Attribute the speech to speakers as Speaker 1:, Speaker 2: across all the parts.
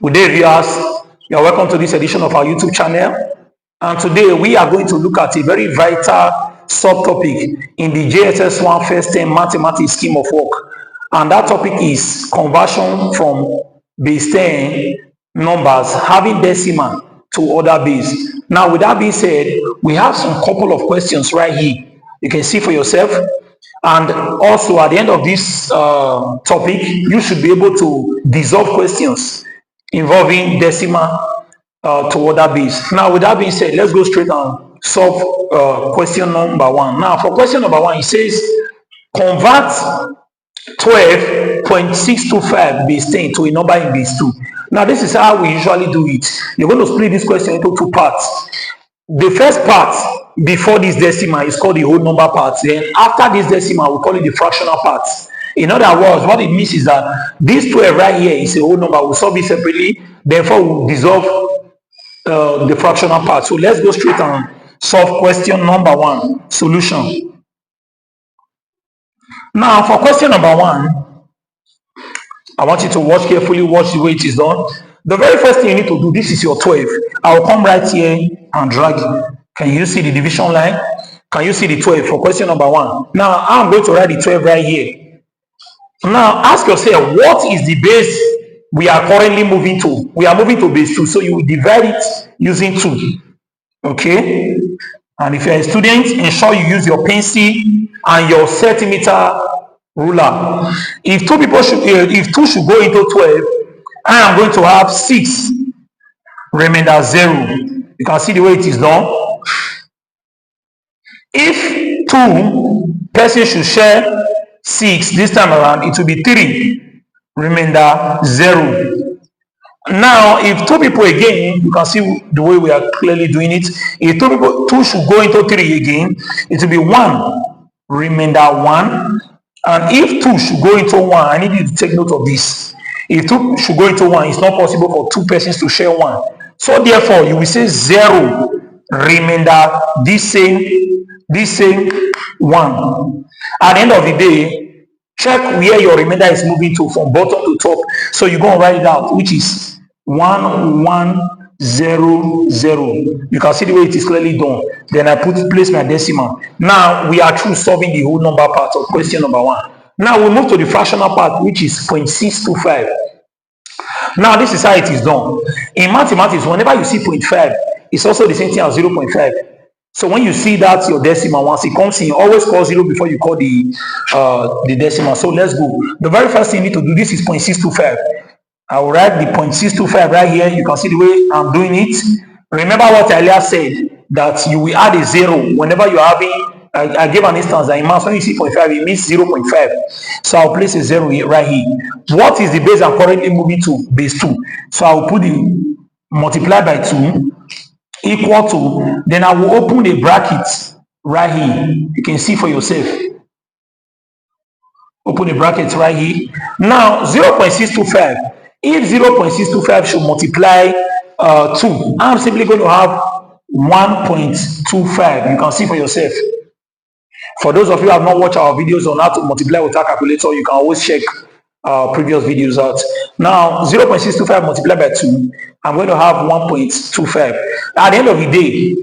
Speaker 1: Good day, viewers. You are welcome to this edition of our YouTube channel. And today we are going to look at a very vital subtopic in the JSS 1 first term mathematics scheme of work. And that topic is conversion from base 10 numbers having decimal to other base. Now, with that being said, we have some couple of questions right here. You can see for yourself. And also at the end of this topic, you should be able to dissolve questions involving decimal to other base. Now, with that being said, let's go straight and solve question number 1. Now, for question number 1, it says convert 12.625 base 10 to a number in base 2. Now, this is how we usually do it. You're going to split this question into two parts. The first part before this decimal is called the whole number part. Then after this decimal, we call it the fractional part. In other words, what it means is that this 12 right here is a whole number. We'll solve it separately. Therefore, we'll dissolve the fractional part. So let's go straight and solve question number 1. Solution. Now, for question number 1, I want you to watch carefully, watch the way it is done. The very first thing you need to do, this is your 12. I'll come right here and drag it. Can you see the division line? Can you see the 12 for question number 1? Now, I'm going to write the 12 right here. Now, ask yourself, what is the base we are currently moving to? We are moving to base 2, so you will divide it using 2. Okay? And if you're a student, ensure you use your pencil and your centimeter ruler. If 2 should go into 12, I am going to have 6 remainder 0. You can see the way it is done. If 2 persons should share 6 this time around, it will be 3 remainder 0. Now, if 2 people again, you can see the way we are clearly doing it. If 2 should go into 3 again, it will be 1 remainder 1. And if 2 should go into 1, I need you to take note of this. If 2 should go into 1, it's not possible for 2 persons to share 1. So therefore, you will say 0 remainder this same 1. At the end of the day, check where your remainder is moving to from bottom to top. So you go and write it out, which is 1100. You can see the way it is clearly done. Then I place my decimal. Now we are through solving the whole number part of question number 1. Now we move to the fractional part, which is 0.625. Now this is how it is done. In mathematics, whenever you see 0.5, it's also the same thing as 0.5. So when you see that your decimal, once it comes in, always call 0 before you call the decimal. So let's go. The very first thing you need to do, this is 0.625. I will write the 0.625 right here. You can see the way I'm doing it. Remember what I earlier said, that you will add a 0 whenever you're having, I gave an instance that in maths, when you see 0.5, it means 0.5. So I'll place a 0 here, right here. What is the base I'm currently moving to? Base 2. So I'll put the multiply by 2 equal to, then I will open the bracket right here. You can see for yourself. Open the bracket right here. Now 0.625. If 0.625 should multiply 2, I'm simply going to have 1.25. You can see for yourself. For those of you who have not watched our videos on how to multiply with our calculator, you can always check previous videos out. Now 0.625 multiplied by 2, I'm going to have 1.25. At the end of the day,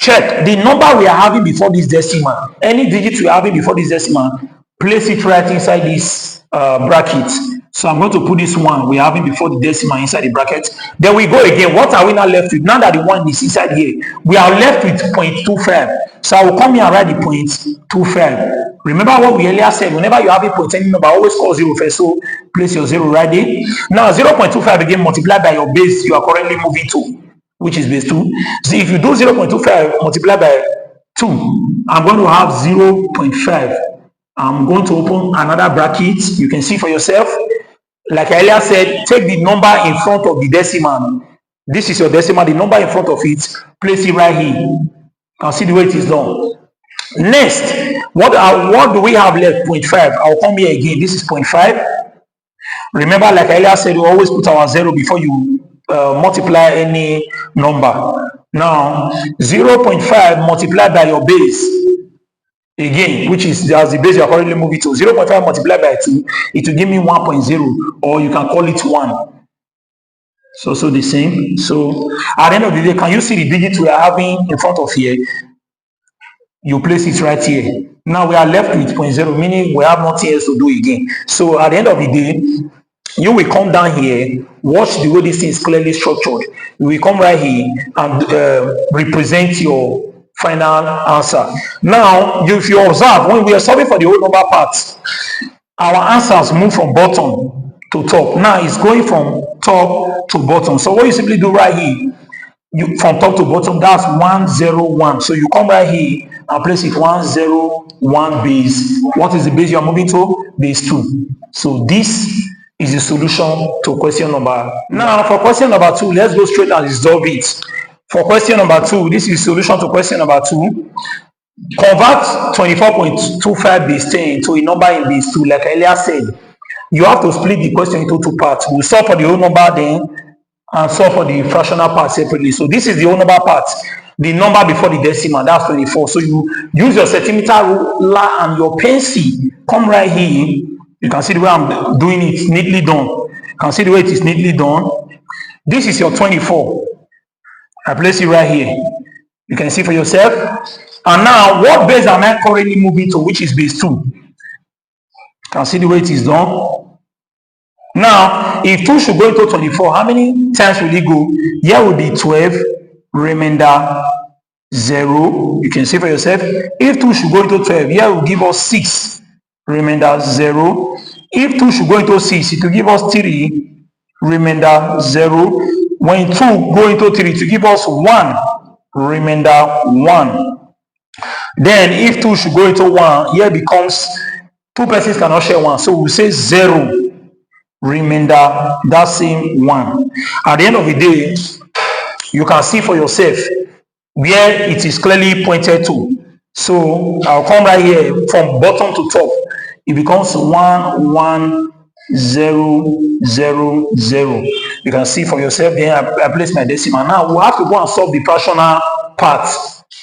Speaker 1: check the number we are having before this decimal. Any digit we are having before this decimal, place it right inside this bracket. So I'm going to put this 1 we are having before the decimal inside the bracket. Then we go again. What are we now left with? Now that the 1 is inside here, we are left with 0.25. So I will come here and write the 0.25. Remember what we earlier said, whenever you have a point any number, always call 0 first. So place your 0 right there. Now 0.25 again multiplied by your base you are currently moving to, which is base 2. So if you do 0.25 multiplied by 2, I'm going to have 0.5. I'm going to open another bracket. You can see for yourself. Like I earlier said, take the number in front of the decimal. This is your decimal, the number in front of it, place it right here. You can see the way it is done. Next, what do we have left? 0.5. I'll come here again. This is 0.5. Remember, like I earlier said, we always put our 0 before you multiply any number. Now, 0.5 multiplied by your base. Again, which is as the base you are currently moving to, 0.5 multiplied by 2, it will give me 1.0, or you can call it 1. So the same. So at the end of the day, can you see the digit we are having in front of here? You place it right here. Now we are left with 0.0, meaning we have nothing else to do again. So at the end of the day, you will come down here, watch the way this thing is clearly structured. You will come right here and represent your final answer. Now, if you observe, when we are solving for the whole number part, our answers move from bottom to top. Now it's going from top to bottom. So what you simply do right here, you from top to bottom, that's 101. So you come right here and place it 101 base. What is the base you are moving to? Base 2. So this is the solution to question number. Now for question number 2, let's go straight and resolve it. For question number 2, this is the solution to question number 2. Convert 24.25 base 10 to a number in base 2. Like I earlier said, you have to split the question into two parts. We'll solve for the whole number then and solve for the fractional part separately. So this is the whole number part. The number before the decimal, that's 24. So you use your centimeter ruler and your pencil. Come right here. You can see the way I'm doing it, neatly done. You can see the way it is neatly done. This is your 24. I place it right here. You can see for yourself. And now, what base am I currently moving to, which is base 2? You can see the way it is done. Now, if 2 should go into 24, how many times will it go? Here will be 12, remainder 0. You can see for yourself. If 2 should go into 12, here will give us 6, remainder 0. If 2 should go into 6, it will give us 3, remainder 0. When 2 go into 3, it will give us 1, remainder 1. Then if 2 should go into 1, here becomes 2 persons cannot share 1. So we'll say 0, remainder that same 1. At the end of the day, you can see for yourself where it is clearly pointed to. So I'll come right here from bottom to top. It becomes 1, 1, 0, 0, 0. You can see for yourself. Then I place my decimal. Now we have to go and solve the fractional part.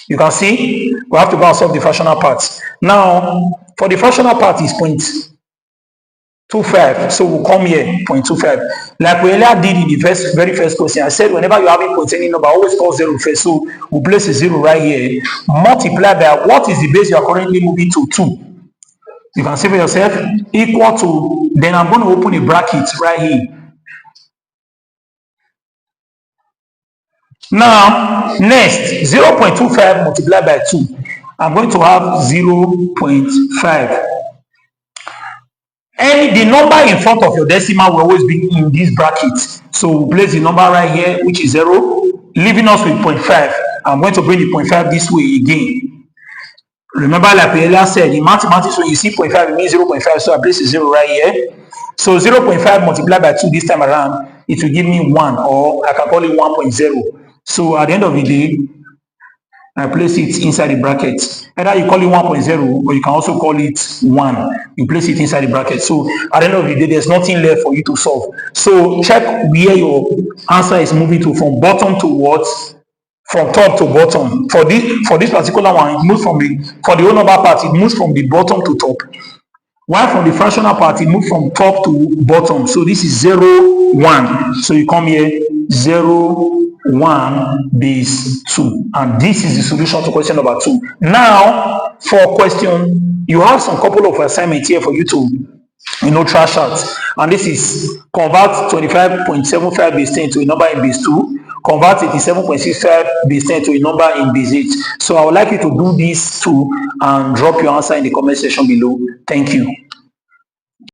Speaker 1: You can see we have to go and solve the fractional part. Now for the fractional part is 0.25. So we'll come here 0.25. Like we earlier did in the very first question. I said whenever you have a containing number, always call 0 first. So we'll place a 0 right here. Multiply by what is the base you are currently moving to? 2. You can see for yourself, equal to, then I'm going to open a bracket right here. Now, next, 0.25 multiplied by 2. I'm going to have 0.5. And the number in front of your decimal will always be in this bracket. So we'll place the number right here, which is 0, leaving us with 0.5. I'm going to bring the 0.5 this way again. Remember, like we earlier said, in mathematics, when you see 0.5, it means 0.5. So I place a 0 right here. So 0.5 multiplied by 2 this time around, it will give me 1, or I can call it 1.0. So at the end of the day, I place it inside the bracket. Either you call it 1.0 or you can also call it 1. You place it inside the bracket. So at the end of the day, there's nothing left for you to solve. So check where your answer is moving to, from bottom to what? From top to bottom. For this particular one, it moves from for the whole number part, it moves from the bottom to top. While from the fractional part, it moves from top to bottom. So this is 0, 1. So you come here, 0, 1 base 2. And this is the solution to question number 2. Now, for question, you have some couple of assignments here for you to trash out. And this is convert 25.75 base 10 to a number in base 2. Convert 87.65 base 10 to a number in base 8. So I would like you to do these two and drop your answer in the comment section below. Thank you.